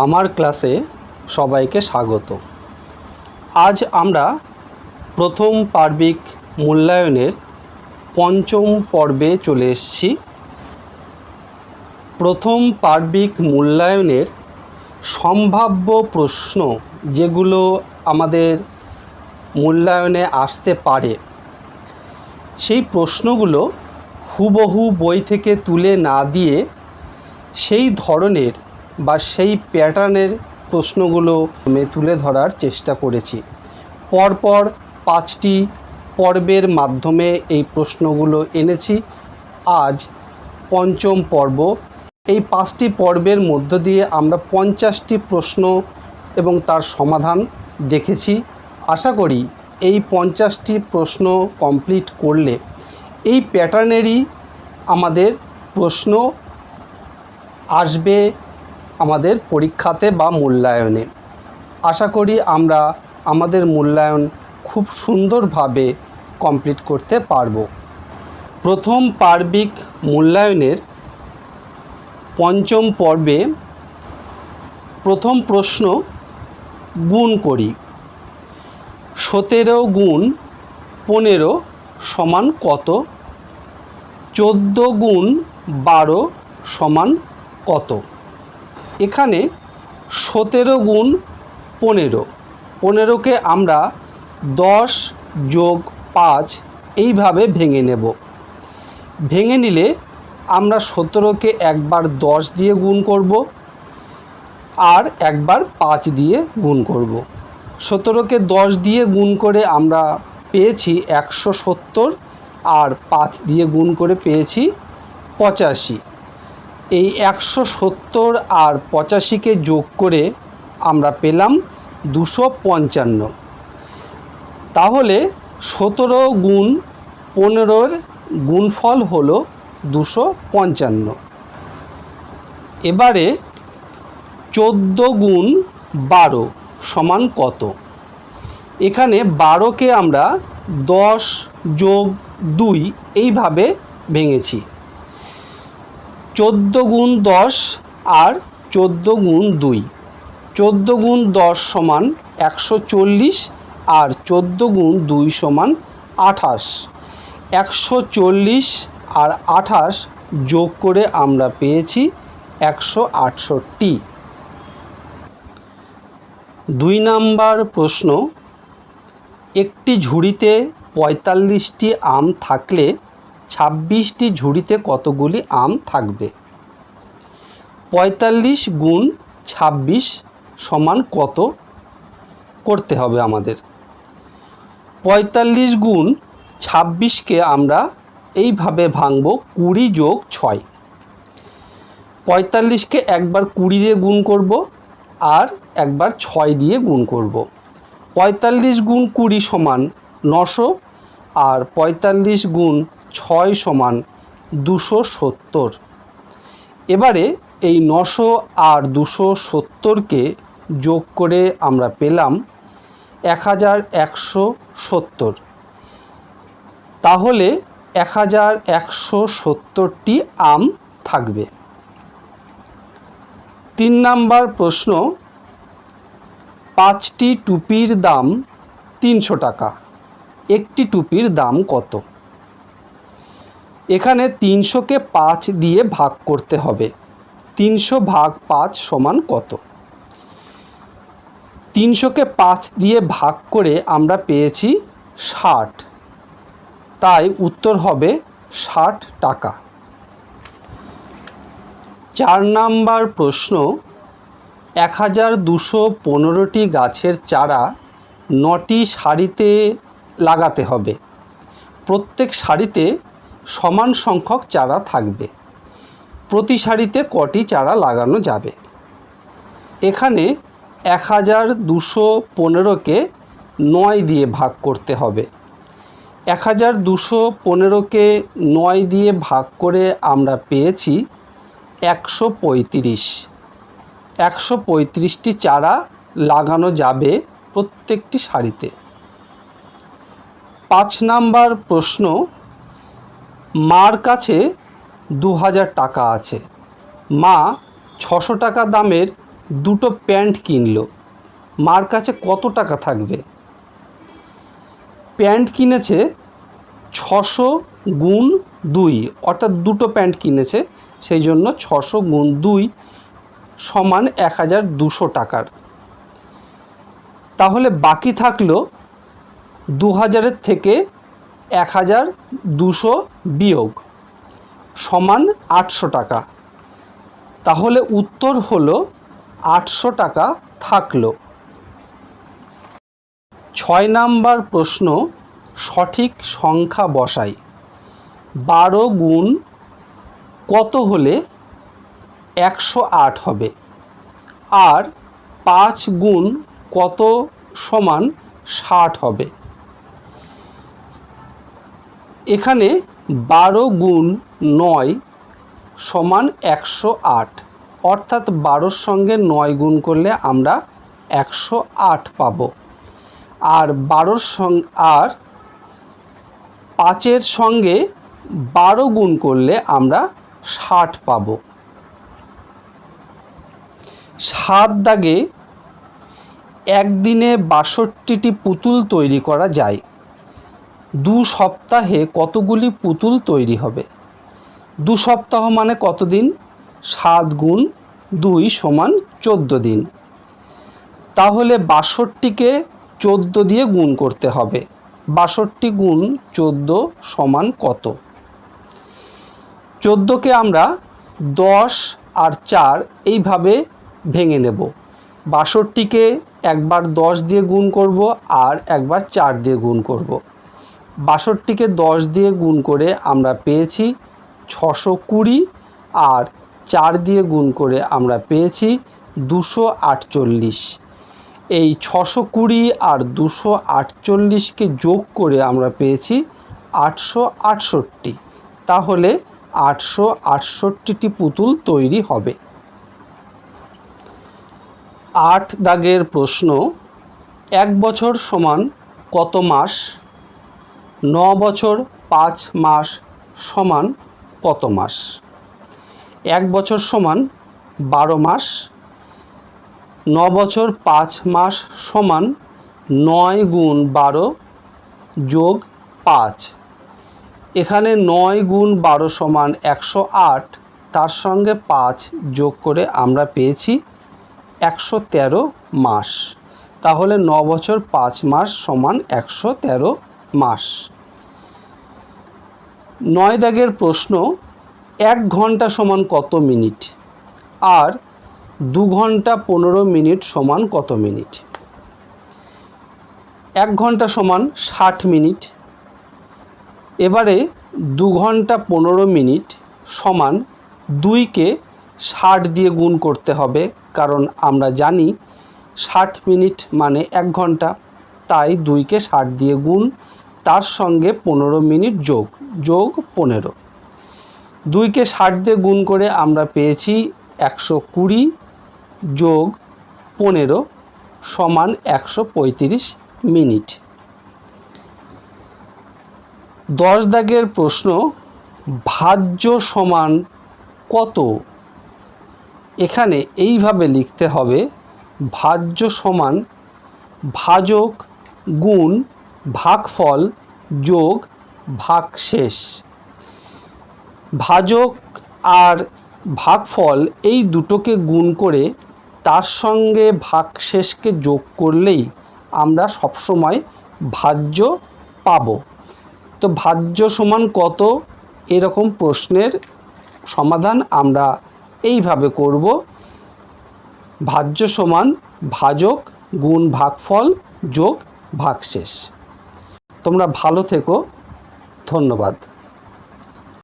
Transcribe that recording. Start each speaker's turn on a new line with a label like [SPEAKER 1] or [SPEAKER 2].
[SPEAKER 1] আমার ক্লাসে সবাইকে স্বাগত। আজ আমরা প্রথম পার্বিক মূল্যায়নের পঞ্চম পর্বে চলে এসেছি। প্রথম পার্বিক মূল্যায়নের সম্ভাব্য প্রশ্ন যেগুলো আমাদের মূল্যায়নে আসতে পারে, সেই প্রশ্নগুলো হুবহু বই থেকে তুলে না দিয়ে সেই ধরনের বা সেই প্যাটার্নের প্রশ্নগুলো আমি তুলে ধরার চেষ্টা করেছি। পরপর 5টি পর্বের মাধ্যমে এই প্রশ্নগুলো এনেছি। আজ পঞ্চম পর্ব। এই 5টি পর্বের মধ্য দিয়ে আমরা 50টি প্রশ্ন এবং তার সমাধান দেখেছি। আশা করি এই 50টি প্রশ্ন কমপ্লিট করলে এই প্যাটার্নেরই আমাদের প্রশ্ন আসবে আমাদের পরীক্ষাতে বা মূল্যায়নে। আশা করি আমরা আমাদের মূল্যায়ন খুব সুন্দরভাবে কমপ্লিট করতে পারব। প্রথম পার্বিক মূল্যায়নের পঞ্চম পর্বে প্রথম প্রশ্ন গুণ করি। 17 গুণ 15 সমান কত? 14 গুণ 12 সমান কত? এখানে 17 গুণ 15, 15কে আমরা 10 যোগ 5 এইভাবে ভেঙে নেব। ভেঙে নিলে আমরা 17কে একবার 10 দিয়ে গুণ করব আর একবার 5 দিয়ে গুণ করব। 17কে 10 দিয়ে গুণ করে আমরা পেয়েছি 170 আর 5 দিয়ে গুণ করে পেয়েছি 85। এই 170 আর 85কে যোগ করে আমরা পেলাম 255। তাহলে 17 গুণ 15-র গুণফল হলো 255। এবারে 14 গুণ 12 সমান কত? এখানে 12কে আমরা 10 যোগ 2 এইভাবে ভেঙেছি। 14 গুণ 10 আর 14 গুণ 2, 14 গুণ 10 সমান 140 আর 14 গুণ 2 সমান 28। 140 আর 28 যোগ করে আমরা পেয়েছি 168। 2 নাম্বার প্রশ্ন, একটি ঝুড়িতে 45টি আম থাকলে 26টি ঝুড়িতে কতগুলি আম থাকবে? 45 গুণ 26 সমান কত করতে হবে আমাদের? 45 গুণ 26কে আমরা এইভাবে ভাঙব 20 যোগ 6। 45কে একবার 20 দিয়ে গুণ করব আর একবার 6 দিয়ে গুণ করব। 45 গুণ 20 সমান 900 আর 45 গুণ 6 সমান 270। এবারে এই 900 আর 270কে যোগ করে আমরা পেলাম 1170। তাহলে 1170টি আম থাকবে। 3 নাম্বার প্রশ্ন, 5টি টুপির দাম 300 টাকা, একটি টুপির দাম কত? এখানে 300কে 5 দিয়ে ভাগ করতে হবে। 300 ভাগ 5 সমান কত? 300কে 5 দিয়ে ভাগ করে আমরা পেয়েছি 60, তাই উত্তর হবে 60 টাকা। 4 নাম্বার প্রশ্ন, 1215টি গাছের চারা 9টি সারিতে লাগাতে হবে। প্রত্যেক সারিতে সমান সংখ্যক চারা থাকবে। প্রতি সারিতে কটি চারা লাগানো যাবে? এখানে 1215কে 9 দিয়ে ভাগ করতে হবে। 1215কে 9 দিয়ে ভাগ করে আমরা পেয়েছি 135। 135টি চারা লাগানো যাবে প্রত্যেকটি সারিতে। 5 নাম্বার প্রশ্ন, মার কাছে 2000 টাকা আছে। মা 600 টাকা দামের দুটো প্যান্ট কিনলো, মার কাছে কত টাকা থাকবে? প্যান্ট কিনেছে 600 গুণ 2, অর্থাৎ দুটো প্যান্ট কিনেছে, সেই জন্য 600 গুণ 2 সমান 1200 টাকার। তাহলে বাকি থাকলো 2000-এর থেকে 1200 বিয়োগ সমান 800 টাকা। তাহলে উত্তর হলো 800 টাকা থাকলো। 6 নাম্বার প্রশ্ন, সঠিক সংখ্যা বসাই। 12 গুণ কত হলে 108 হবে, আর 5 গুণ কত সমান 60 হবে? এখানে 12 গুণ 9 সমান 108, অর্থাৎ 12-র সঙ্গে 9 গুণ করলে আমরা 108 পাবো। আর 5-এর সঙ্গে 12 গুণ করলে আমরা 60 পাবো। 7 দাগে একদিনে 62টি পুতুল তৈরি করা যায়। 2 সপ্তাহে কতগুলি পুতুল তৈরি হবে? 2 সপ্তাহ মানে কতদিন? 7 গুণ 2 সমান 14 দিন। তাহলে 62কে 14 দিয়ে গুণ করতে হবে। 62 গুণ 14 সমান কত? 14কে আমরা 10 আর 4 এইভাবে ভেঙে নেব। 62কে একবার 10 দিয়ে গুণ করব আর একবার 4 দিয়ে গুণ করব। 62কে 10 দিয়ে গুণ করে আমরা পেয়েছি 620, আর 4 দিয়ে গুণ করে আমরা পেয়েছি 248। এই 620 আর 248কে যোগ করে আমরা পেয়েছি 868। তাহলে 868টি পুতুল তৈরি হবে। 8 দাগের প্রশ্ন, 1 বছর সমান কত মাস? 9 বছর 5 মাস সমান কত মাস? 1 বছর সমান 12 মাস। 9 বছর 5 মাস সমান 9 গুণ 12 যোগ 5। এখানে 9 গুণ 12 সমান 108, তার সঙ্গে 5 যোগ করে আমরা পেয়েছি 113 মাস। তাহলে 9 বছর 5 মাস সমান 113 মাস। 9 দাগের প্রশ্ন, 1 ঘন্টা সমান কত মিনিট? আর 2 ঘন্টা 15 মিনিট সমান কত মিনিট? 1 ঘন্টা সমান 60 মিনিট। এবারে 2 ঘন্টা 15 মিনিট সমান 2কে 60 দিয়ে গুণ করতে হবে, কারণ আমরা জানি 60 মিনিট মানে 1 ঘন্টা, তাই 2কে 60 দিয়ে গুণ, তার সঙ্গে 15 মিনিট যোগ 15। 2কে 60 দিয়ে গুণ করে আমরা পেয়েছি 120 যোগ 15 সমান 135 মিনিট। 10 দাগের প্রশ্ন, ভাজ্য সমান কত? এখানে এইভাবে লিখতে হবে, ভাজ্য সমান ভাজক গুণ ভাগফল যোগ ভাগশেষ। ভাজক আর ভাগফল এই দুটোকে গুণ করে তার সঙ্গে ভাগশেষকে যোগ করলেই আমরা সবসময় ভাজ্য পাব। তো ভাজ্য সমান কত, এরকম প্রশ্নের সমাধান আমরা এইভাবে করব, ভাজ্য সমান ভাজক গুণ ভাগফল যোগ ভাগশেষ। তোমরা ভালো থেকো, ধন্যবাদ।